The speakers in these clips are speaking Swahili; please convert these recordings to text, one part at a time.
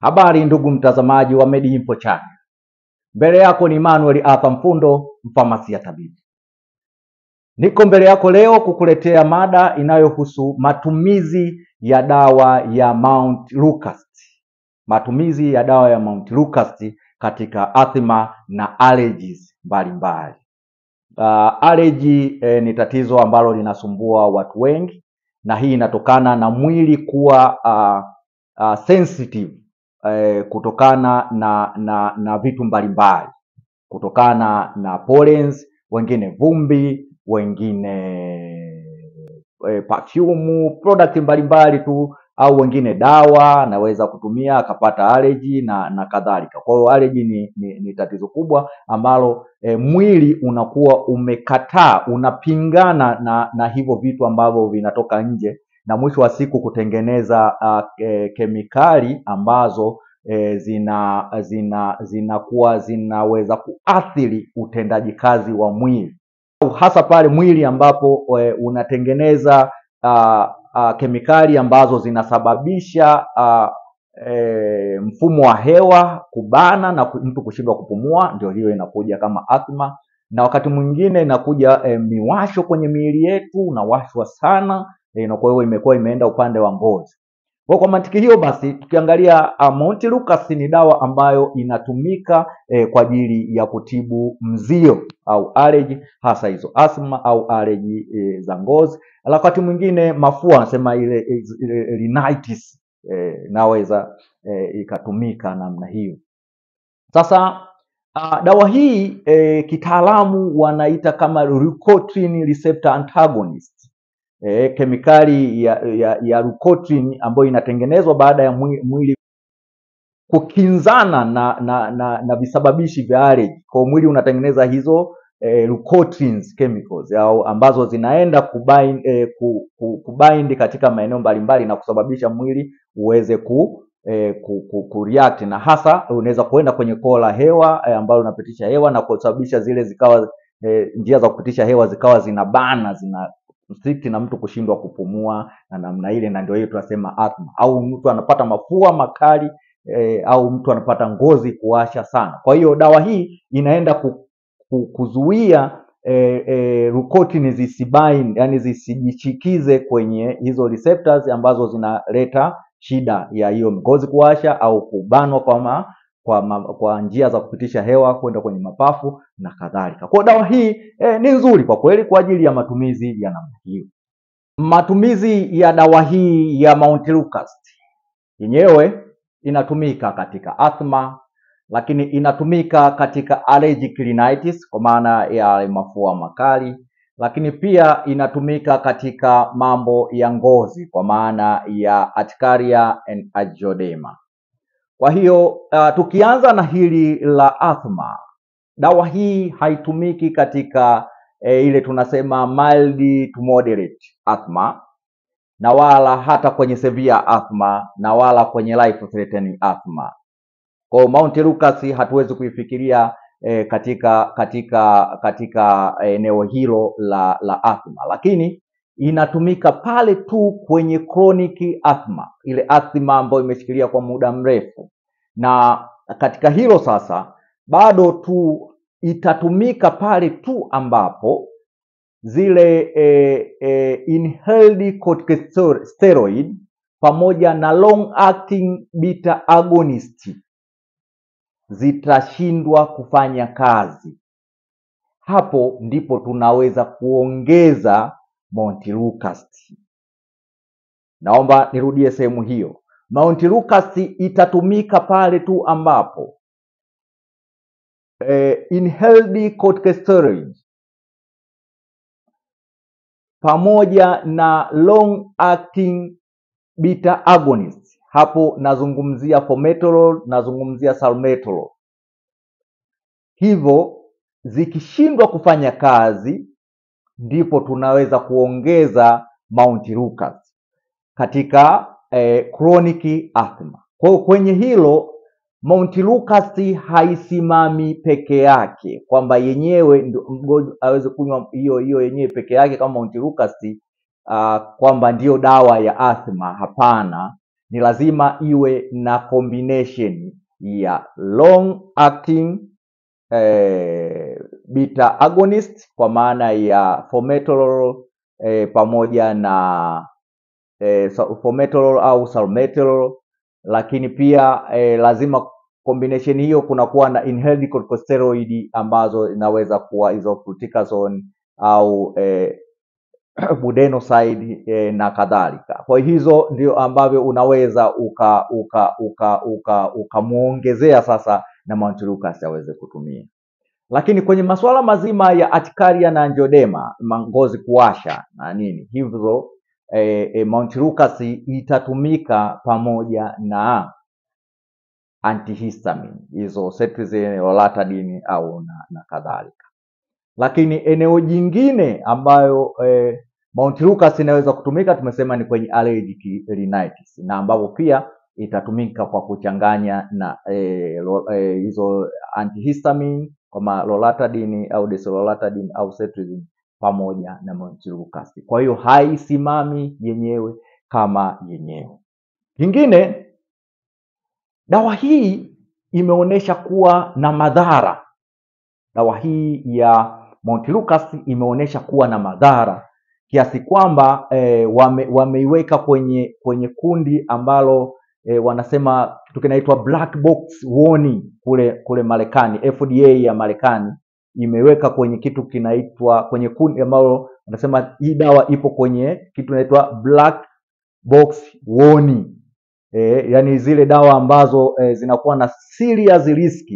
Habari ndugu mtazamaji wa MedInfo Channel. Mbele yako ni Emmanuel Arthur Mfundo, mfamasia tabibu. Niko mbele yako leo kukuletea mada inayohusu matumizi ya dawa ya Mount Lukast. Matumizi ya dawa ya Mount Lukast katika asthma na allergies mbalimbali. Allergy ni tatizo ambalo linasumbua watu wengi, na hii inatokana na mwili kuwa sensitive kutokana na vitu mbalimbali, kutokana na pollens, wengine vumbi, wengine perfume, product mbalimbali tu, au wengine dawa anaweza kutumia akapata allergy na kadhalika. Kwa hiyo allergy ni tatizo kubwa ambalo mwili unakuwa umekataa, unapingana na hivyo vitu ambavyo vinatoka nje, na mwisho wa siku kutengeneza kemikali ambazo zinakuwa zinaweza kuathiri utendaji kazi wa mwili, hasa pale mwili ambapo unatengeneza kemikali ambazo zinasababisha mfumo wa hewa kubana na mtu kushindwa kupumua. Ndio hiyo inakuja kama asthma, na wakati mwingine inakuja miwasho kwenye miili yetu, unawashwa sana, kwa hiyo imekuwa imeenda upande wa ngozi. Kwa mantiki hiyo basi, tukiangalia Mount Lukast ni dawa ambayo inatumika kwa ajili ya kutibu mzio au allergy, hasa hizo asthma au allergy za ngozi. Wakati mwingine mafua, anasema ile rhinitis, naweza ikatumika namna hiyo. Sasa dawa hii kitaalamu wanaita kama leukotriene receptor antagonist. Kemikali ya leukotriene ambayo inatengenezwa baada ya mwili kukinzana na visababishi vya allergy. Kwa mwili unatengeneza hizo leukotrienes chemicals au ambazo zinaenda kubind katika maeneo mbalimbali na kusababisha mwili uweze kureact, na hasa unaweza kuenda kwenye koo la hewa ambayo unapitisha hewa na kusababisha zile zikawa njia za kupitisha hewa zikawa zinabana, zina strict na mtu kushindwa kupumua na namna ile, na ndio hiyo tunasema asthma. Au mtu anapata mafua makali au mtu anapata ngozi kuwasha sana. Kwa hiyo dawa hii inaenda kuzuia leukotriene zisibind, yani zisijichikize kwenye hizo receptors ambazo zinaleta shida ya hiyo ngozi kuwasha au kubanwa kwa njia za kupitisha hewa kwenda kwenye mapafu na kadhalika. Kwa dawa hii ni nzuri kwa kweli kwa ajili ya matumizi ya namna hiyo. Matumizi ya dawa hii ya Mount Lukast yenyewe inatumika katika asthma, lakini inatumika katika allergic rhinitis kwa maana ya mafua makali, lakini pia inatumika katika mambo ya ngozi kwa maana ya urticaria and angioedema. Kwa hiyo tukianza na hili la asthma, dawa hii haitumiki katika ile tunasema mild to moderate asthma, na wala hata kwenye severe asthma, na wala kwenye life threatening asthma. Kwa Mount Lukast hatuwezi kuifikiria katika eneo hilo la asthma, lakini inatumika pale tu kwenye chronic asthma, ile asthma ambayo imeshikilia kwa muda mrefu. Na katika hilo sasa bado tu itatumika pale tu ambapo zile inhaled corticosteroid pamoja na long acting beta agonist zitashindwa kufanya kazi. Hapo ndipo tunaweza kuongeza Mount Lukast. Naomba nirudie sehemu hiyo. Mount Lukast itatumika pale tu ambapo inhaled corticosteroid pamoja na long acting beta agonist, hapo nazungumzia formoterol, nazungumzia salmeterol, hivyo zikishindwa kufanya kazi, ndipo tunaweza kuongeza Mount Lukast katika chronic asthma. Kwa hiyo kwenye hilo Mount Lukast haisimami peke yake kwamba yenyewe ndio mgonjwa aweze kunywa hiyo yenyewe peke yake kama Mount Lukast kwamba ndio dawa ya asthma. Hapana, ni lazima iwe na combination ya long acting beta agonist kwa maana ya formoterol pamoja na formoterol au salmeterol, lakini pia lazima combination hiyo kunakuwa na inhaled corticosteroid ambazo inaweza kuwa hizo fluticasone au budesonide na kadhalika. Kwa hizo ndio ambavyo unaweza ukamuongezea sasa na Mount Lucas aweze kutumia. Lakini kwenye masuala mazima ya urticaria na angioedema, ngozi kuwasha na nini hivyo, Mount Lucas itatumika pamoja na antihistamine hizo cetirizine, loratadine au na kadhalika. Lakini eneo jingine ambayo Mount Lucas inaweza kutumika tumesema ni kwenye allergic rhinitis, na ambapo pia itatumika kwa kuchanganya na hizo antihistamine kama loratadine au desloratadine au cetirizine pamoja na Mount Lucas. Kwa hiyo haisimami yenyewe kama yenyewe. Kingine, dawa hii imeonyesha kuwa na madhara. Dawa hii ya Mount Lucas imeonyesha kuwa na madhara kiasi kwamba wameiweka kwenye kundi ambalo wanasema kitu kinaitwa black box warning kule Marekani. FDA ya Marekani imeweka kwenye kitu kinaitwa kwenye kundi ambalo wanasema hii dawa ipo kwenye kitu kinaitwa black box warning. Yani zile dawa ambazo zinakuwa na serious risk,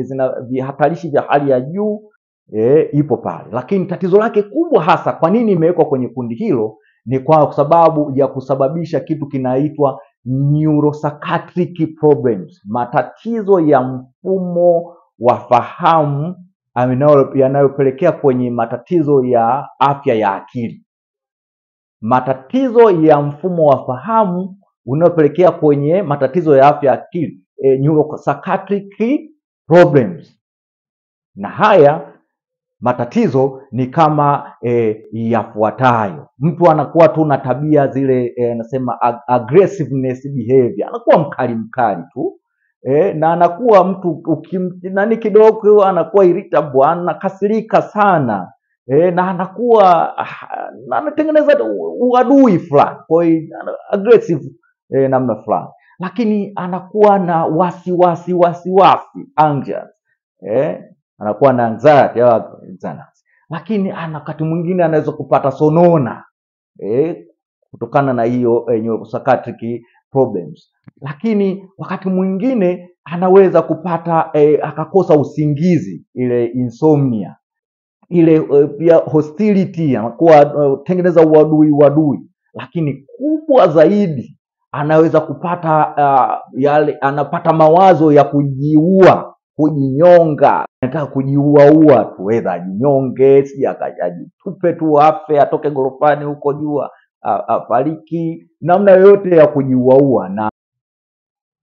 zina vihatarishi vya hali ya juu, ipo pale. Lakini tatizo lake kubwa hasa kwa nini imewekwa kwenye kundi hilo ni kwa sababu ya kusababisha kitu kinaitwa neuropsychiatric problems, matatizo ya mfumo wa fahamu yanayopelekea kwenye matatizo ya afya ya akili. Matatizo ya mfumo wa fahamu unayopelekea kwenye matatizo ya afya ya akili, neuropsychiatric problems. Na haya matatizo ni kama yafuatayo. Mtu anakuwa tu na tabia zile nasema aggressiveness behavior, anakuwa mkali tu, na anakuwa mtu nani kidogo anakuwa irritable, anakasirika sana, na anakuwa anatengeneza uadui fulani, kwa hiyo aggressive namna fulani. Lakini anakuwa na wasiwasi anxious, anakuwa na anxiety. Lakini wakati mwingine anaweza kupata sonona kutokana na hiyo neuropsychiatric problems. Lakini wakati mwingine anaweza kupata akakosa usingizi, ile insomnia, ile pia hostility, anakuwa tengeneza uadui. Lakini kubwa zaidi anaweza kupata anapata mawazo ya kujiua, kujinyonga, anataka kujiua tu, aidha ajinyonge, si akajitupe tu afe, atoke gorofani huko juu afariki, namna yoyote ya kujiua. Na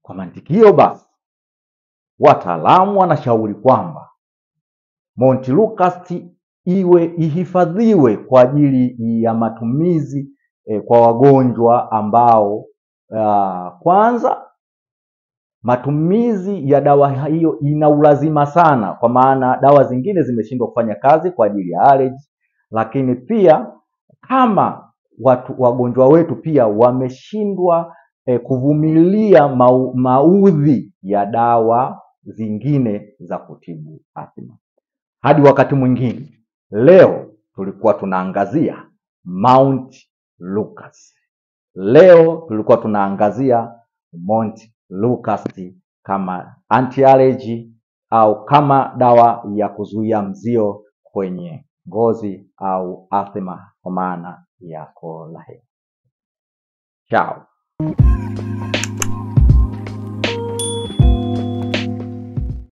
kwa mantiki hiyo basi wataalamu wanashauri kwamba Mount Lucas ihifadhiwe kwa ajili ya matumizi kwa wagonjwa ambao kwanza matumizi ya dawa hiyo ina ulazima sana, kwa maana dawa zingine zimeshindwa kufanya kazi kwa ajili ya allergy. Lakini pia kama wagonjwa wetu pia wameshindwa kuvumilia maudhi ya dawa zingine za kutibu asthma. Hadi wakati mwingine, leo tulikuwa tunaangazia Mount Lucas. Mount Lucas kama anti-allergy au kama dawa ya kuzuia mzio kwenye ngozi au asthma kwa maana ya koo la hewa. Ciao.